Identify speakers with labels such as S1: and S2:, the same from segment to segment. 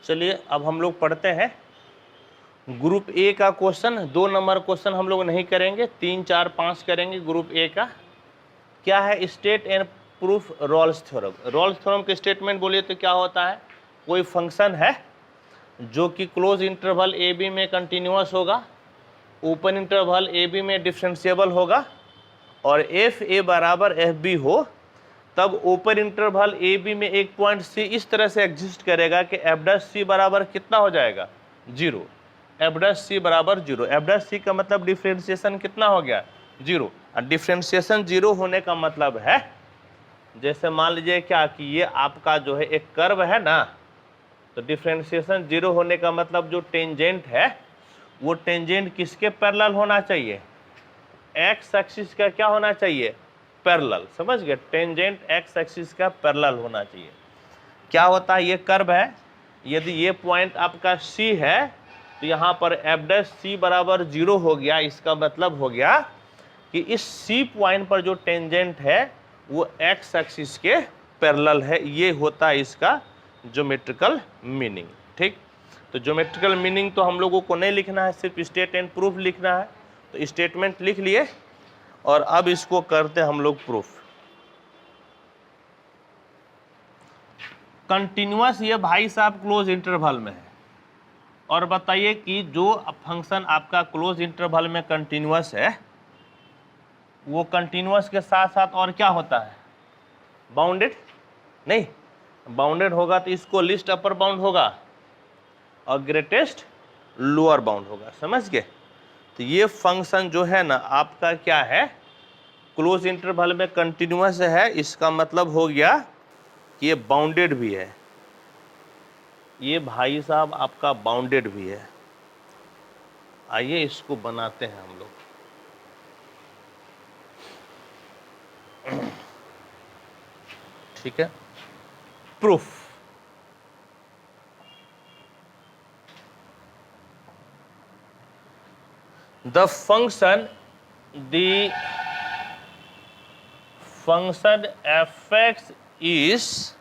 S1: चलिए अब हम लोग पढ़ते हैं ग्रुप ए का क्वेश्चन। 2 नंबर क्वेश्चन हम लोग नहीं करेंगे, 3, 4, 5 करेंगे ग्रुप ए का। क्या है? State and proof Rolle's theorem. Rolle's theorem के स्टेटमेंट बोलिए तो क्या होता है? कोई फंक्शन है जो कि क्लोज इंटरवल ए बी में कंटिन्यूअस होगा, ओपन इंटरवल ए बी में डिफरेंशिएबल होगा, और एफ ए बराबर एफ बी हो, तब ओपन इंटरवल ए बी में एक पॉइंट सी इस तरह से एग्जिस्ट करेगा कि एफ डैश सी बराबर कितना हो जाएगा? 0। एफ डैश सी बराबर 0। एफ डैश सी का मतलब डिफरेंशिएशन कितना हो गया? 0। और डिफरेंशिएशन 0 होने का मतलब है, जैसे मान लीजिए क्या कि ये आपका जो है एक कर्व है ना, तो डिफरेंशिएशन 0 होने का मतलब जो टेंजेंट है वो टेंजेंट किसके पैरेलल होना चाहिए? एक्स एक्सिस का क्या होना चाहिए? पैरेलल। समझ गए? टेंजेंट एक्स एक्सिस का पैरेलल होना चाहिए। क्या होता है? ये कर्व है, यदि ये पॉइंट आपका सी है तो यहाँ पर एफ डैश सी बराबर 0 हो गया। इसका मतलब हो गया कि इस सी पॉइंट पर जो टेंजेंट है वो एक्स एक्सिस के पैरेलल है। ये होता है इसका ज्योमेट्रिकल मीनिंग। ठीक, तो ज्योमेट्रिकल मीनिंग तो हम लोगों को नहीं लिखना है, सिर्फ स्टेट एंड प्रूफ लिखना है। तो स्टेटमेंट लिख लिए और अब इसको करते हम लोग प्रूफ। कंटिन्यूअस ये भाई साहब क्लोज इंटरवल में है, और बताइए कि जो फंक्शन आपका क्लोज इंटरवल में कंटिन्यूअस है वो कंटिन्यूअस के साथ साथ और क्या होता है? बाउंडेड नहीं। बाउंडेड होगा तो इसको लिस्ट अपर बाउंड होगा और ग्रेटेस्ट लोअर बाउंड होगा। समझ गए? तो ये फंक्शन जो है ना आपका क्या है? क्लोज इंटरवल में कंटिन्यूअस है। इसका मतलब हो गया कि ये बाउंडेड भी है। ये भाई साहब आपका बाउंडेड भी है। आइए इसको बनाते हैं हम लोग। ठीक है, proof. The function fx is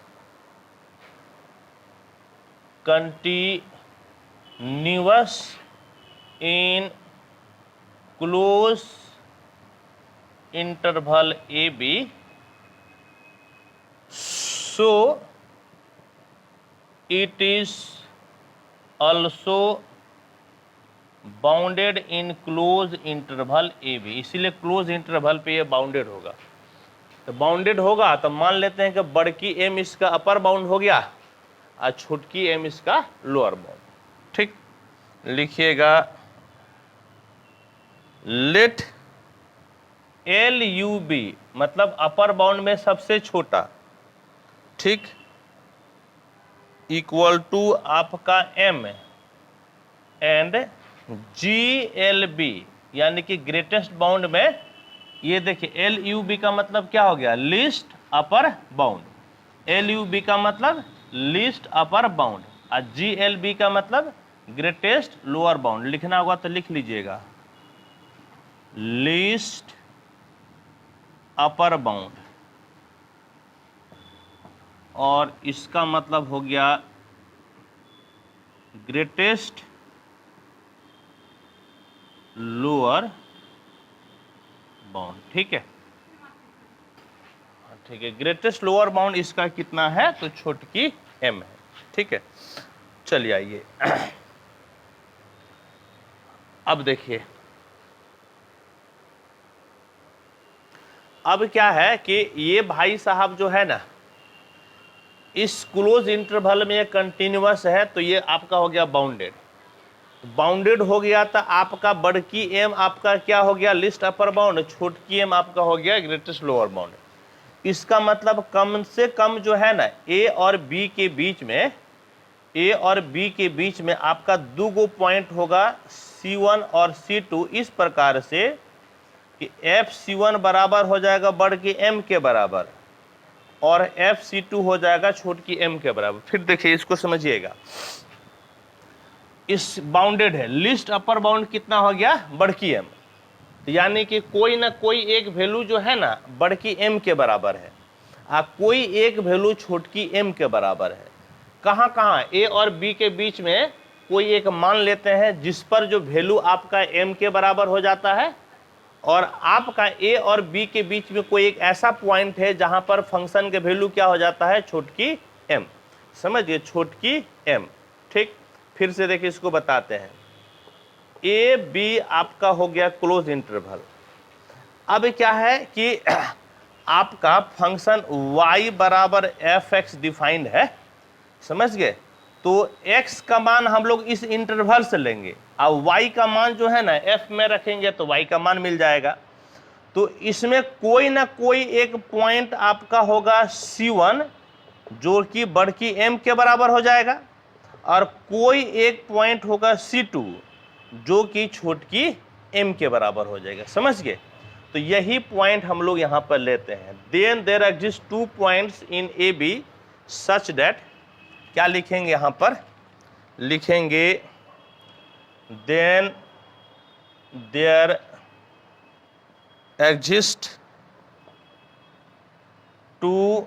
S1: continuous in close interval AB, so it is also bounded in close interval A B. इसीलिए क्लोज इंटरवल पे ये बाउंडेड होगा। तो बाउंडेड होगा तो मान लेते हैं कि बड़की एम इसका अपर बाउंड हो गया और छोटकी एम इसका लोअर बाउंड। ठीक, लिखिएगा लेट एल यू बी मतलब अपर बाउंड में सबसे छोटा, ठीक, इक्वल टू आपका एम, एंड GLB यानी कि ग्रेटेस्ट बाउंड में, ये देखिए LUB का मतलब क्या हो गया? List upper bound. LUB का मतलब लिस्ट अपर बाउंड और GLB का मतलब ग्रेटेस्ट लोअर बाउंड। लिखना होगा तो लिख लीजिएगा लिस्ट अपर बाउंड, और इसका मतलब हो गया ग्रेटेस्ट लोअर बाउंड। ठीक है, ठीक है, ग्रेटेस्ट लोअर बाउंड इसका कितना है? तो छोटकी एम है। ठीक है, चलिए आइए अब देखिए, अब क्या है कि ये भाई साहब जो है ना इस क्लोज इंटरवल में कंटिन्यूअस है, तो ये आपका हो गया बाउंडेड। बाउंडेड हो गया तो आपका बड़की एम आपका क्या हो गया? List upper bound. छोटकी एम आपका हो गया ग्रेटेस्ट लोअर बाउंड। इसका मतलब कम से कम जो है ना ए और बी के बीच में, ए और बी के बीच में आपका 2 गो पॉइंट होगा C1 और C2 इस प्रकार से कि FC1 बराबर हो जाएगा बड़की एम के बराबर और FC2 हो जाएगा छोटकी एम के बराबर। फिर देखिए इसको समझिएगा, इस बाउंडेड है, लिस्ट अपर बाउंड कितना हो गया? बड़की एम। यानी कि कोई ना कोई एक वैल्यू जो है ना बड़की एम के बराबर है, कोई एक वैल्यू छोटकी एम के बराबर है। कहाँ कहाँ ए और बी के बीच में कोई एक मान लेते हैं जिस पर जो वैल्यू आपका m के बराबर हो जाता है, और आपका ए और बी के बीच में कोई एक ऐसा पॉइंट है जहां पर फंक्शन के वैल्यू क्या हो जाता है, छोटकी m। समझिए, छोटकी m। ठीक, फिर से देखिए इसको बताते हैं। ए बी आपका हो गया क्लोज इंटरवल। अब क्या है कि आपका फंक्शन y बराबर एफ एक्स डिफाइंड है, समझ गए। तो x का मान हम लोग इस इंटरवल से लेंगे, अब y का मान जो है ना f में रखेंगे तो y का मान मिल जाएगा। तो इसमें कोई ना कोई एक पॉइंट आपका होगा C1 जो कि बड़की m के बराबर हो जाएगा, और कोई एक पॉइंट होगा C2 जो कि छोटकी m के बराबर हो जाएगा, समझ गए। तो यही पॉइंट हम लोग यहाँ पर लेते हैं। Then there exist 2 points in A B such that, क्या लिखेंगे यहाँ पर, लिखेंगे then there exist 2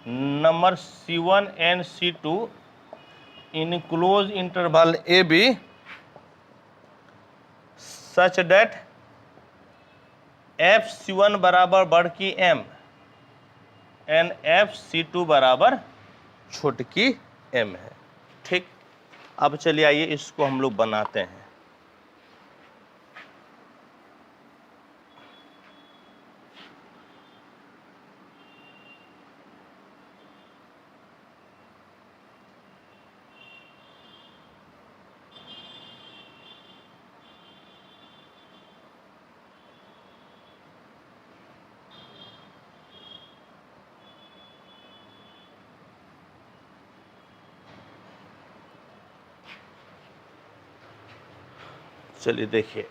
S1: number C1 and C2 in close interval A B such that FC1 बराबर बड़की m एंड FC2 बराबर छोटकी m है। ठीक, अब चलिए आइए इसको हम लोग बनाते हैं। चलिए देखिए,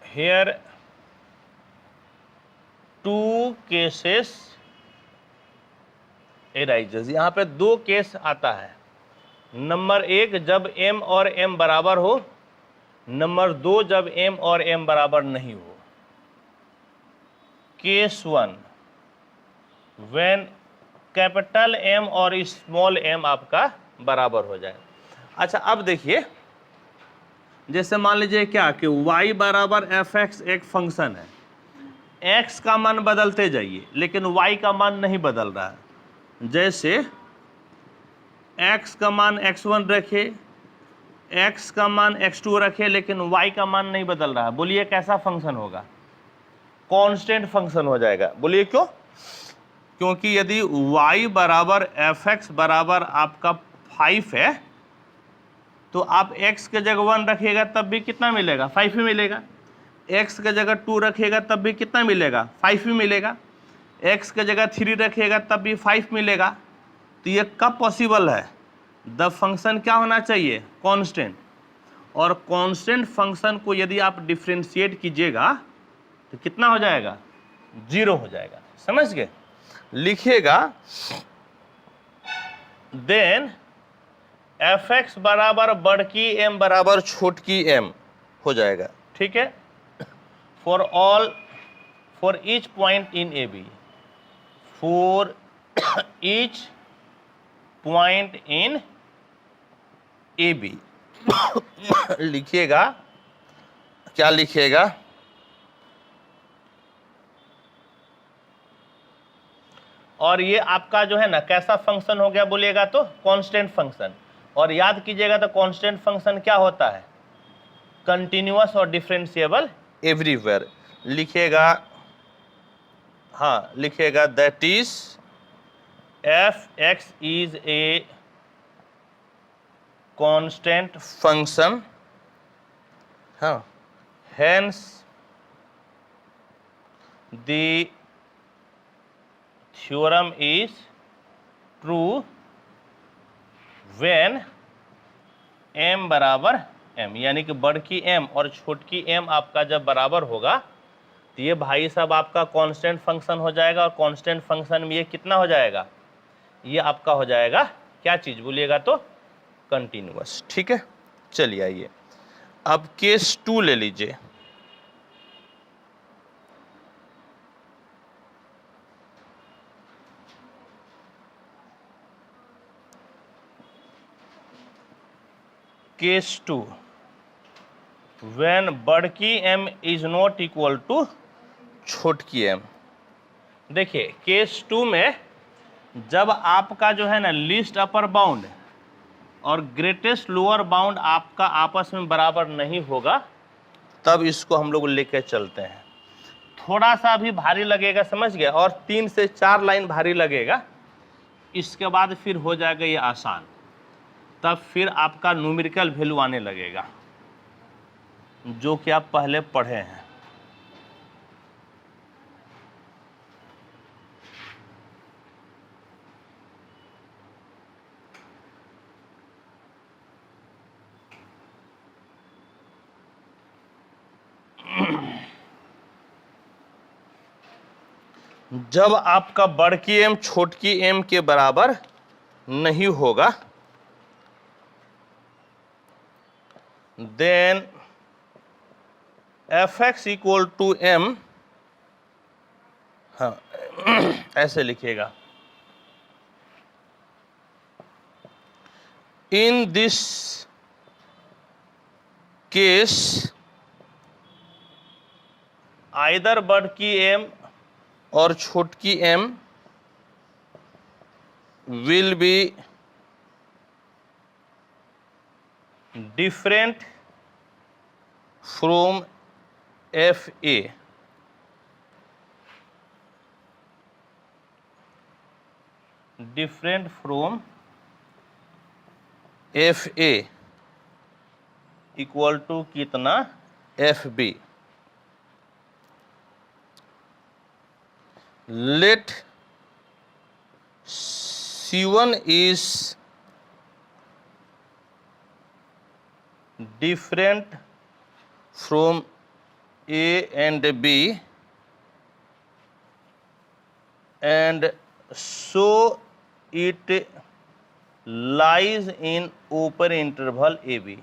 S1: here 2 cases arises, यहाँ पे 2 केस आता है। नंबर 1 जब m और m बराबर हो, नंबर 2 जब m और m बराबर नहीं हो। केस 1 व्हेन कैपिटल M और स्मॉल m आपका बराबर हो जाए। अच्छा, अब देखिए, जैसे मान लीजिए क्या कि y बराबर एफ एक्स एक फंक्शन है, x का मान बदलते जाइए लेकिन y का मान नहीं बदल रहा है। जैसे x का मान x1 रखे, x का मान x2 रखे, लेकिन y का मान नहीं बदल रहा है। बोलिए कैसा फंक्शन होगा, कांस्टेंट फंक्शन हो जाएगा। बोलिए क्यों, क्योंकि यदि y बराबर एफ एक्स बराबर आपका 5 है तो आप x के जगह 1 रखिएगा तब भी कितना मिलेगा, 5 ही मिलेगा। x के जगह 2 रखिएगा तब भी कितना मिलेगा, 5 ही मिलेगा। x के जगह 3 रखिएगा तब भी 5 मिलेगा। तो ये कब पॉसिबल है, द फंक्शन क्या होना चाहिए, कांस्टेंट। और कांस्टेंट फंक्शन को यदि आप डिफरेंशिएट कीजिएगा तो कितना हो जाएगा, 0 हो जाएगा, समझ गए। लिखिएगा देन एफ एक्स बराबर बड़की m बराबर छोटकी m हो जाएगा। ठीक है, for each point in A B, for each point in A B. लिखिएगा, क्या लिखिएगा, और ये आपका जो है ना कैसा फंक्शन हो गया बोलिएगा तो कांस्टेंट फंक्शन। और याद कीजिएगा तो कांस्टेंट फंक्शन क्या होता है, कंटिन्यूअस और डिफरेंशिएबल एवरीवेयर। लिखिएगा, हाँ लिखिएगा that is f x is a constant function, हाँ, hence the theorem is true when m बराबर m, यानी कि बड़की m और छोटकी m आपका जब बराबर होगा तो ये भाई साहब आपका कांस्टेंट फंक्शन हो जाएगा। और कांस्टेंट फंक्शन में ये कितना हो जाएगा, ये आपका हो जाएगा क्या चीज बोलिएगा तो कंटिन्यूअस। ठीक है, चलिए आइए अब केस 2 ले लीजिए। केस 2, व्हेन बड़की m is not equal to छोटकी m। देखिए केस 2 में जब आपका जो है ना लीस्ट अपर बाउंड और ग्रेटेस्ट लोअर बाउंड आपका आपस में बराबर नहीं होगा, तब इसको हम लोग लेके चलते हैं। थोड़ा सा भी भारी लगेगा, समझ गए, और 3 से 4 लाइन भारी लगेगा, इसके बाद फिर हो जाएगा ये आसान। तब फिर आपका न्यूमेरिकल वैल्यू आने लगेगा, जो कि आप पहले पढ़े हैं। जब आपका बड़की m छोटकी m के बराबर नहीं होगा, then fx equal to m, हाँ ऐसे लिखिएगा, इन दिस केस आइदर बड़की m और छोटकी m will be different from fa, different from fa equal to कितना, fb। Let C1 is different from A and B, and so it lies in open interval AB।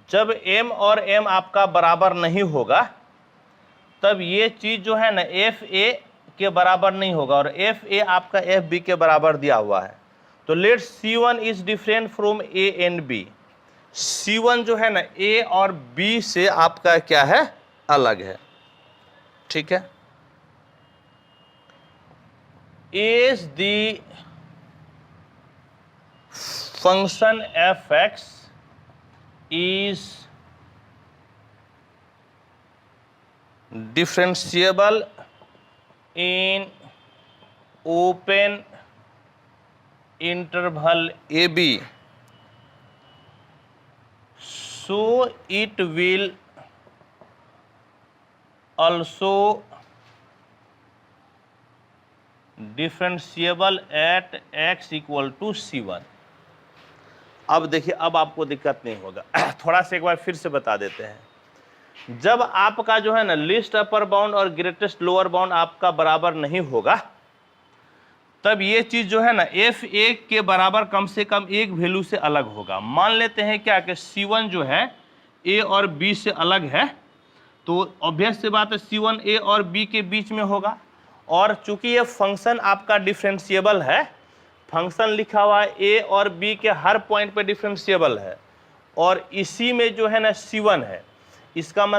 S1: जब m और m आपका बराबर नहीं होगा, तब ये चीज जो है ना FA के बराबर नहीं होगा, और FA आपका FB के बराबर दिया हुआ है। तो let C1 is different from A and B। C1 जो है ना A और B से आपका क्या है, अलग है, ठीक है। Is the function fx is differentiable in open interval AB, so it will also differentiable at x equal to C1। अब देखिए, अब आपको दिक्कत नहीं होगा। थोड़ा सा एक बार फिर से बता देते हैं। जब आपका जो है ना लिस्ट अपर बाउंड और ग्रेटेस्ट लोअर बाउंड आपका बराबर नहीं होगा, तब ये चीज जो है ना FA के बराबर कम से कम एक वैल्यू से अलग होगा। मान लेते हैं क्या कि C1 जो है A और B से अलग है, तो ऑब्वियस सी बात है C1 A और B के बीच में होगा। और चूंकि ये फंक्शन आपका डिफरेंशिएबल है, फंक्शन लिखा हुआ है A और B के हर पॉइंट पे डिफरेंशिएबल है, और इसी में जो है ना C1 है, इसका मतलब